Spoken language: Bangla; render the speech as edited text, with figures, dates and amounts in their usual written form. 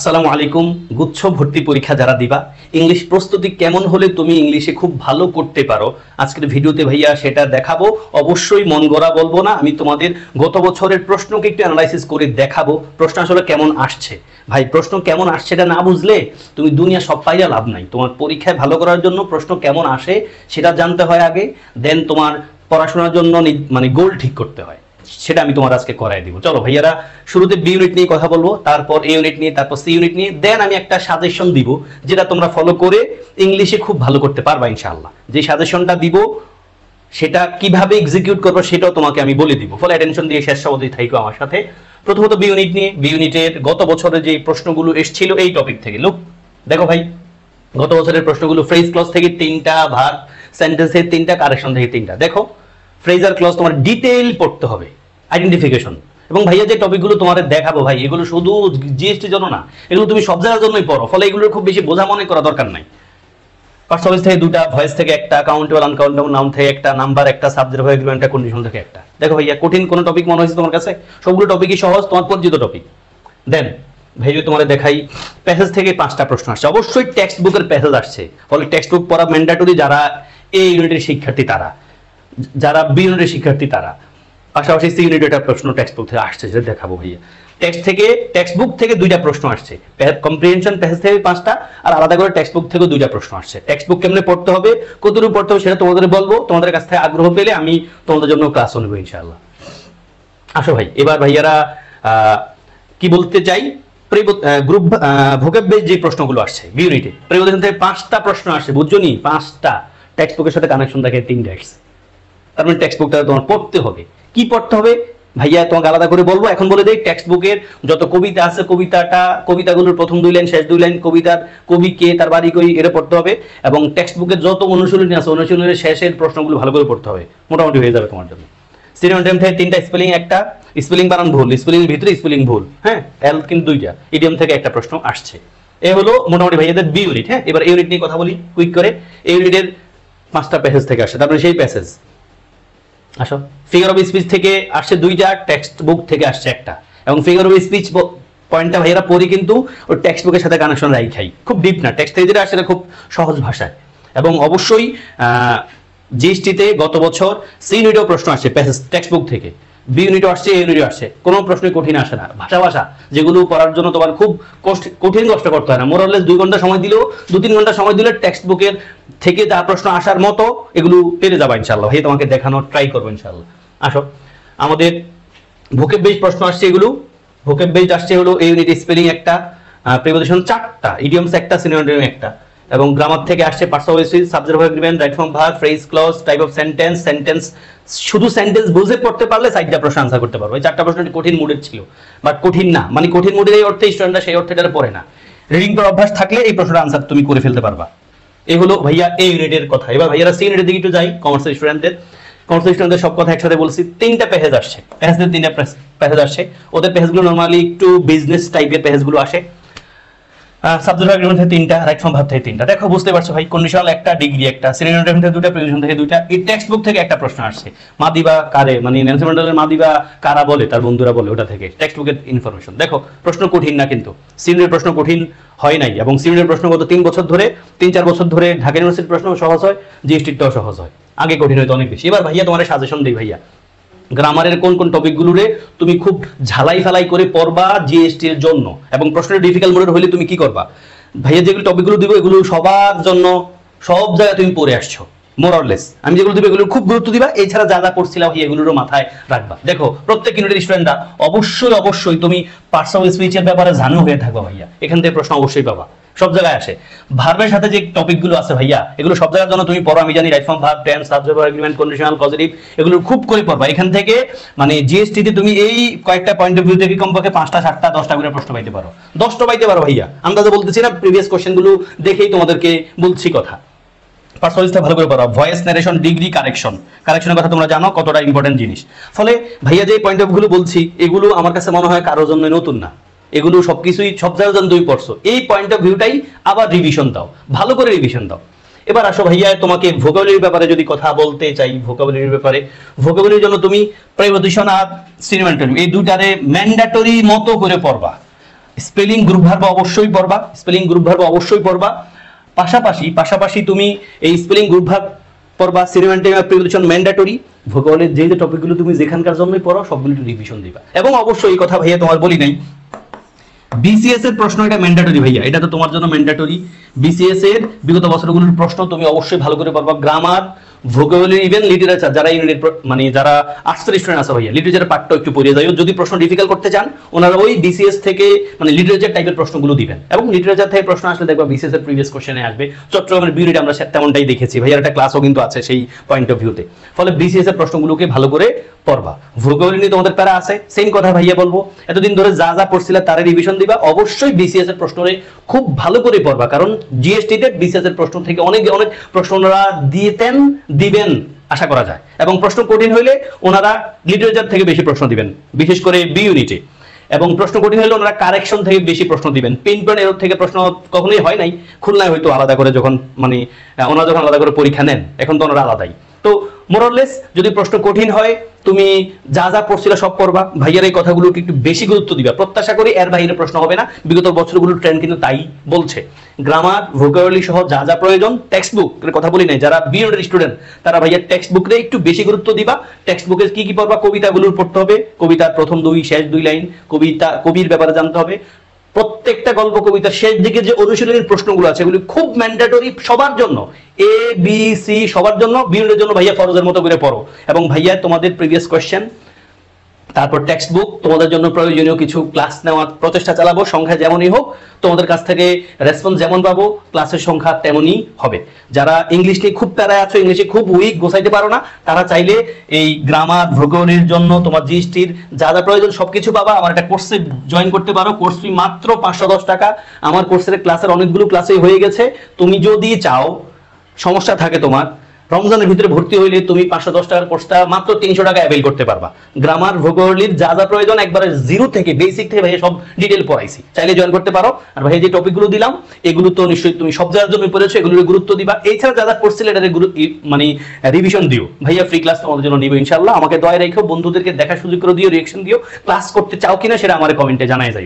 আসসালামু আলাইকুম। গুচ্ছ ভর্তি পরীক্ষা যারা দিবা, ইংলিশ প্রস্তুতি কেমন হলে তুমি ইংলিশে খুব ভালো করতে পারো, আজকের ভিডিওতে ভাইয়া সেটা দেখাবো। অবশ্যই মন গড়া বলবো না, আমি তোমাদের গত বছরের প্রশ্নকে একটু অ্যানালাইসিস করে দেখাবো প্রশ্ন আসলে কেমন আসছে। ভাই প্রশ্ন কেমন আসছে এটা না বুঝলে তুমি দুনিয়া সব পাইয়া লাভ নাই। তোমার পরীক্ষায় ভালো করার জন্য প্রশ্ন কেমন আসে সেটা জানতে হয় আগে, দেন তোমার পড়াশোনার জন্য মানে গোল ঠিক করতে হয়, সেটা আমি তোমার আজকে করাই দিব। চলো ভাইয়ারা, শুরুতে বি ইউনিট নিয়ে কথা বলবো, তারপর এ ইউনিট নিয়ে, তারপর সি ইউনিট নিয়ে, দেন আমি একটা সাজেশন দিব যেটা তোমরা ফলো করে ইংলিশে খুব ভালো করতে পারবা ইনশাআল্লাহ। যে সাজেশনটা দিব সেটা কিভাবে এক্সিকিউট করবো সেটাও তোমাকে আমি বলে দিব, ফলে অ্যাটেনশন দিয়ে শেষ অবধি থাইকো আমার সাথে। প্রথমত বি ইউনিট নিয়ে, বি ইউনিটের গত বছরে যে প্রশ্নগুলো এসেছিল এই টপিক থেকে। লুক দেখো ভাই, গত বছরের প্রশ্নগুলো ফ্রেজ ক্লজ থেকে 3টা, ভার্ব সেন্টেন্সের 3টা, কারেকশন থেকে 3টা। দেখো ফ্রেজার ক্লজ তোমার ডিটেইল পড়তে হবে, আইডেন্টিফিকেশন। এবং ভাইয়া যে টপিকগুলো তোমাদের দেখাবো ভাই, এগুলো শুধু জিএসটির জন্য না, এগুলো তুমি সব জায়গার জন্যই পড়ো, ফলে এগুলোর খুব বেশি বোঝা মনে করা দরকার নাই। পার্সোনাল থেকে 2টা, ভয়েস থেকে 1টা, কাউন্টেবল আনকাউন্টেবল নাউন থেকে 1টা, নাম্বার 1টা, সাবজেক্ট ভার্ব এগ্রিমেন্ট একটা, কন্ডিশন থেকে 1টা। দেখো ভাইয়া, কঠিন কোন টপিক মনে হয়েছে তোমার কাছে? সবগুলো টপিকই সহজ, তোমার পরিচিত টপিক। দেন ভাই তোমাদের দেখাই, প্যাসেজ থেকে 5টা প্রশ্ন আসছে, অবশ্যই টেক্সট বুকের প্যাসেজ আসছে, ফলে টেক্সট বুক পড়া ম্যান্ডেটরি যারা এ ইউনিটের শিক্ষার্থী তারা, যারা বি ইউনিটের শিক্ষার্থী তারা। পাশাপাশি সি ইউনিটের একটা প্রশ্ন টেক্সট বুক থেকে আসছে, যেটা দেখাবো ভাইয়া। টেক্সট বুক থেকে 2টা প্রশ্ন আসছে, কম্প্রিহেনশন প্যাসেজ থেকে 5টা, আর আলাদা করে টেক্সট বুক থেকে 2টা প্রশ্ন আসছে। টেক্সট বুক কেমনে পড়তে হবে, কতটুকু পড়তে হবে সেটা তোমাদের বলবো, তোমাদের কাছ থেকে আগ্রহ পেলে আমি তোমাদের জন্য ক্লাস নেব ইনশাআল্লাহ। আসো ভাই, এবার ভাইয়ারা কি বলতে চাই, গ্রুপ ভোকেব বেস যে প্রশ্নগুলো আসছে বি ইউনিটে, প্রিপোজিশন থেকে 5টা প্রশ্ন আসছে, বুঝছো নি? 5টা, টেক্সট বুকের সাথে কানেকশন থাকে 3টা। তার মানে টেক্সট বুকটা তোমার পড়তে হবে। কি পড়তে হবে ভাইয়া তোমাকে আলাদা করে বলবো, এখন বলে দেই। টেক্সট বুকের যত কবিতা আছে, কবিতাগুলোর প্রথম 2 লাইন, শেষ 2 লাইন, কবিতার কবি কে, তার বাড়ি কই, এটা পড়তে হবে। এবং টেক্সট বুকের যত অনুশীলনী আছে, অনুশীলনের শেষের প্রশ্নগুলো ভালো করে পড়তে হবে, মোটামুটি হয়ে যাবে তোমার জন্য। সিনোনিম থেকে 3টা, স্পেলিং 1টা, স্পেলিং বানান ভুল, স্পেলিং এর ভিতরে স্পেলিং ভুল, হ্যাঁ, এল কিন্তু 2টা, ইডিয়ম থেকে 1টা প্রশ্ন আসছে। এই হলো মোটামুটি ভাইয়াদের বি ইউনিট। হ্যাঁ, এবার এ ইউনিট নিয়ে কথা বলি কুইক করে। এই ইউনিটের 5টা প্যাসেজ থেকে আসে, তারপরে সেই প্যাসেজ। আসো, ফিগার অফ স্পিচ থেকে আসছে 2টা, টেক্সট বুক থেকে আসছে 1টা। এবং ফিগার অফ স্পিচ পয়েন্টটা ভাইয়েরা পড়ি কিন্তু ওই টেক্সট বুকের সাথে কানেকশন রাখাই, খুব ডিপ না, টেক্সট থেকে যেটা আসছে খুব সহজ ভাষায়। এবং অবশ্যই জিএসটিতে গত বছর সি ইউনিটেও প্রশ্ন আসছে প্যাসেজ টেক্সট বুক থেকে, বি ইউনিটও আসছে, এ ইউনিটও আসছে, কোনো প্রশ্নই কঠিন আসে না। ভাষা যেগুলো পড়ার জন্য তোমার খুব কঠিন কষ্ট করতে হয় না, মোরালেস 2 ঘন্টা সময় দিলেও, 2-3 ঘন্টা সময় দিলে টেক্সট বুকের থেকে যা প্রশ্ন আসার মতো এগুলো পেরে যাবা ইনশাআল্লাহ। ভাই তোমাকে দেখানোর ট্রাই করবো ইনশাআল্লাহ। আসো, আমাদের ভোকেব বেস প্রশ্ন আসছে, এগুলো ভোকেব বেস আসছে হলো এই ইউনিট, স্পেলিং 1টা, প্রিপোজিশন 4টা, ইডিয়মস 1টা, সিনোনিম 1টা। এবং গ্রামার থেকে আসছে personal basis, subject verb agreement, right form verb, phrase clause, type of sentence. শুধু সেন্টেন্স বুঝে পড়তে পারলে 4টা প্রশ্ন আনসার করতে পারবে। এই 4টা প্রশ্ন কঠিন মুডের ছিল, বাট কঠিন না, মানে কঠিন মুডের এই অর্থে স্টুডেন্টরা সেই অর্থে এটা পড়ে না। রিডিং করার অভ্যাস থাকলে এই প্রশ্নটা আনসার তুমি করে ফেলতে পারবা। এই হলো ভাইয়া এই ইউনিটের কথা। এবার ভাইয়ারা সি ইউনিটের দিকে একটু যাই। কমার্সের স্টুডেন্টদের সব কথা একসাথে বলছি। 3টা প্যাসেজ আসছে, প্যাসেজের 3টা প্যাসেজ আসছে। ওদের প্যাসেজগুলো নরমালি একটু বিজনেস টাইপের প্যাসেজগুলো আসে। সাবজেক্ট ভার্ব এগ্রিমেন্ট থেকে 3টা, রাইট ফর্ম ভার্ব থেকে 3টা। দেখো বুঝতে পারছো ভাই, কন্ডিশনাল 1টা, ডিগ্রি 1টা, সিনোনিম থেকে 2টা, প্রিপোজিশন থেকে 2টা। এই টেক্সট বুক থেকে 1টা প্রশ্ন আসছে, মাদিবা কারে, মানে নেলসন ম্যান্ডেলার মাদিবা কারা বলে, তার বন্ধুরা বলে, ওটা থেকে টেক্সট বুকের ইনফরমেশন। দেখো প্রশ্ন কঠিন না, কিন্তু সিনোনিমের প্রশ্ন কঠিন হয় নাই। এবং সিনোনিমের প্রশ্ন গত 3-4 বছর ধরে ঢাকা ইউনিভার্সিটির প্রশ্ন সহজ হয়, জিএসটিটাও সহজ হয়, আগে কঠিন হয়তো অনেক বেশি। এবার ভাইয়া তোমার সাজেশন দিই ভাইয়া, গ্রামারের কোন কোন টপিকগুলোরে তুমি খুব ঝালাই ফালাই করে পড়বা জিএসটি এর জন্য, এবং প্রশ্নের ডিফিকাল্ট মোডের হলে তুমি কি করবা ভাইয়া, যেগুলো টপিকগুলো দিব এগুলো সবার জন্য, সব জায়গায় তুমি পড়ে আসছো মোরলেস। আমি যেগুলো দিব এগুলো খুব গুরুত্ব দিবা, এছাড়া যা যা করছিলাম এগুলোরও মাথায় রাখবা। দেখো প্রত্যেক ইউনিটের স্টুডেন্টরা অবশ্যই তুমি পার্সোনাল স্পিচের ব্যাপারে জানো হয়ে থাকবা ভাইয়া, এখান থেকে প্রশ্ন অবশ্যই পাবা, সব জায়গায় আসে। ভার্বের সাথে যে টপিকগুলো আছে ভাইয়া, এগুলো সব জায়গার জন্য তুমি পড়ো, আমি জানি। Right form verb, tense, subject verb agreement, conditional, positive, এগুলো খুব করে পড়বা। এখান থেকে মানে জিএসটি তে তুমি এই কয়েকটা পয়েন্ট অফ ভিউ থেকে কমপক্ষে 5টা, 7টা, 10টা করে প্রশ্ন পাইতে পারো, 10টা পাইতে পারো ভাইয়া। আন্দাজে বলতেছি না, প্রিভিয়াস কোশ্চেনগুলো দেখেই তোমাদেরকে বলছি কথা। পার্সোনালিস্টটা ভালো করে পড়া, ভয়েস ন্যারেশন, ডিগ্রি, কারেকশনের কথা তোমরা জানো কতটা ইম্পর্টেন্ট জিনিস। ফলে ভাইয়া যে পয়েন্ট অফ ভিউ বলছি এগুলো আমার কাছে মনে হয় কারোর জন্য নতুন না, এগুলো সবকিছুই সব জায়গার জন্য তুমি পড়ছো। এই পয়েন্ট অফ ভিউটাই আবার রিভিশন দাও, ভালো করে রিভিশন দাও। এবার আসো ভাইয়া, তোমাকে ভোকাবুলারির ব্যাপারে যদি কথা বলতে চাই, ভোকাবুলারির ব্যাপারে, ভোকাবুলারির জন্য তুমি প্রিপোজিশন আর সিনোনিম এই 2টারে ম্যান্ডেটরি মতো করে পড়বা। স্পেলিং গ্রুপ ভার্ব অবশ্যই পড়বা, স্পেলিং গ্রুপ ভার্ব অবশ্যই পড়বা। পাশাপাশি তুমি এই স্পেলিং গ্রুপ ভার্ব পড়বা, সিনোনিম অফ প্রিপোজিশন ম্যান্ডেটরি। ভূগোলের যে যে টপিকগুলো তুমি যেখানকার জন্যই পড়ো সবগুলো একটু রিভিশন দিবা। এবং অবশ্যই এই কথা ভাইয়া তোমার বলি নাই, বিসিএস এর প্রশ্ন এটা ম্যান্ডেটরি ভাইয়া, এটা তো তোমার জন্য ম্যান্ডেটরি। বিসিএস এর বিগত বছরগুলোর প্রশ্ন তুমি অবশ্যই ভালো করে পারবা। গ্রামার, ভোকাবুলারি, ইভেন লিটারেচার, যারা ইউনিট মানে যারা আর্টসের স্টুডেন্ট আছে ভাইয়া, লিটারেচারের পার্টটা একটু পড়িয়ে যাও। যদি প্রশ্ন ডিফিকাল্ট করতে চান ওনারা ওই বিসিএস থেকে মানে লিটারেচার টাইপের প্রশ্নগুলো দিবেন, এবং লিটারেচার থেকে প্রশ্ন আসলে দেখবা বিসিএস এর প্রিভিয়াস কোশ্চেনে আসবে। চট্টগ্রামের বিউনিট আমরা তেমনটাই দেখেছি ভাইয়া, একটা ক্লাসও কিন্তু আছে সেই পয়েন্ট অফ ভিউতে। ফলে বিসিএস এর প্রশ্নগুলোকে ভালো করে পড়বা। ভোকাবুলারি নিয়ে তোমাদের প্যারা আছে, সেম কথা ভাইয়া বলবো, এতদিন ধরে যা যা পড়ছিলে তার রিভিশন দিবা। অবশ্যই বিসিএস এর প্রশ্নরে খুব ভালো করে পড়বা, কারণ জিএসটি তে বিসিএস এর প্রশ্ন থেকে অনেক অনেক প্রশ্ন ওনারা দিবেন আশা করা যায়। এবং প্রশ্ন কঠিন হইলে ওনারা লিটারেচার থেকে বেশি প্রশ্ন দিবেন, বিশেষ করে বি ইউনিটে। এবং প্রশ্ন কঠিন হলে ওনারা কারেকশন থেকে বেশি প্রশ্ন দিবেন। পিন পয়েন্ট এরর থেকে প্রশ্ন কখনোই হয় নাই, খুলনায় হয়তো আলাদা করে যখন মানে ওনারা যখন আলাদা করে পরীক্ষা নেন, এখন তো ওনারা আলাদাই। তো মোরলেস যদি প্রশ্ন কঠিন হয় তুমি যা যা পড়ছিলে সব পড়বা। ভাইয়ার এই কথাগুলোকে একটু বেশি গুরুত্ব দিবা, প্রত্যাশা করি এর বাইরে প্রশ্ন হবে না। বিগত বছরগুলোর ট্রেন্ড কিন্তু তাই বলছে। গ্রামার, ভোকাবুলারি সহ যা যা প্রয়োজন, টেক্সট বুক এর কথা বলি নাই, যারা বিএড স্টুডেন্ট তারা ভাইয়া টেক্সট বুকে একটু বেশি গুরুত্ব দিবা। টেক্সট বুকে কি কি পড়বা, কবিতাগুলোর পড়তে হবে, কবিতার প্রথম দুই শেষ দুই লাইন কবির ব্যাপারে জানতে হবে। প্রত্যেকটা গল্প কবিতার শেষ দিকে যে অনুশীলনের প্রশ্নগুলো আছে এগুলি খুব ম্যান্ডেটরি সবার জন্য, এ বি সি সবার জন্য। বিএডের জন্য ভাইয়া ফরজের মতো করে পড়ো। এবং ভাইয়া তোমাদের প্রিভিয়াস কোশ্চেন, তারপর টেক্সট বুক, তোমাদের জন্য প্রয়োজনীয় কিছু ক্লাস নেওয়ার প্রচেষ্টা চালাবো। সংখ্যা যেমনই হোক, তোমাদের কাছ থেকে রেসপন্স যেমন পাবো ক্লাসের সংখ্যা তেমনই হবে। যারা ইংলিশ নিয়ে খুব প্যারায় আছো, ইংলিশে খুব উইক, গোছাইতে পারো না, তারা চাইলে এই গ্রামার, ভোকাবুলারির জন্য তোমার জিএসটির যা যা প্রয়োজন সবকিছু পাবা। আমার একটা কোর্সে জয়েন করতে পারো, কোর্স ফি মাত্র 510 টাকা। আমার কোর্সের ক্লাসের অনেকগুলো ক্লাসই হয়ে গেছে। তুমি যদি চাও, সমস্যা থাকে তোমার, রমজানের ভিতরে ভর্তি হইলে তুমি 510 টাকার কোর্সটা মাত্র 300 টাকা অ্যাভেল করতে পারবা। গ্রামার, ভোকাবুলারির যা যা প্রয়োজন একবারে জিরো থেকে বেসিক থেকে ভাইয়া সব ডিটেল পড়াইছি, চাইলে জয়েন করতে পারো। আর ভাইয়া যে টপিকগুলো দিলাম এগুলো তো নিশ্চয়ই তুমি সব জায়গার জন্য পড়েছো, এগুলোর গুরুত্ব দিবা। এছাড়া যা যা পড়ছিলে এটার মানে রিভিশন দিও। ভাইয়া ফ্রি ক্লাস তোমাদের জন্য নিব ইনশাআল্লাহ। আমাকে দয়া রেখো, বন্ধুদেরকে দেখার সুযোগ করে দিও, রিঅ্যাকশন দিও। ক্লাস করতে চাও কিনা সেটা আমার কমেন্টে জানাই যাও।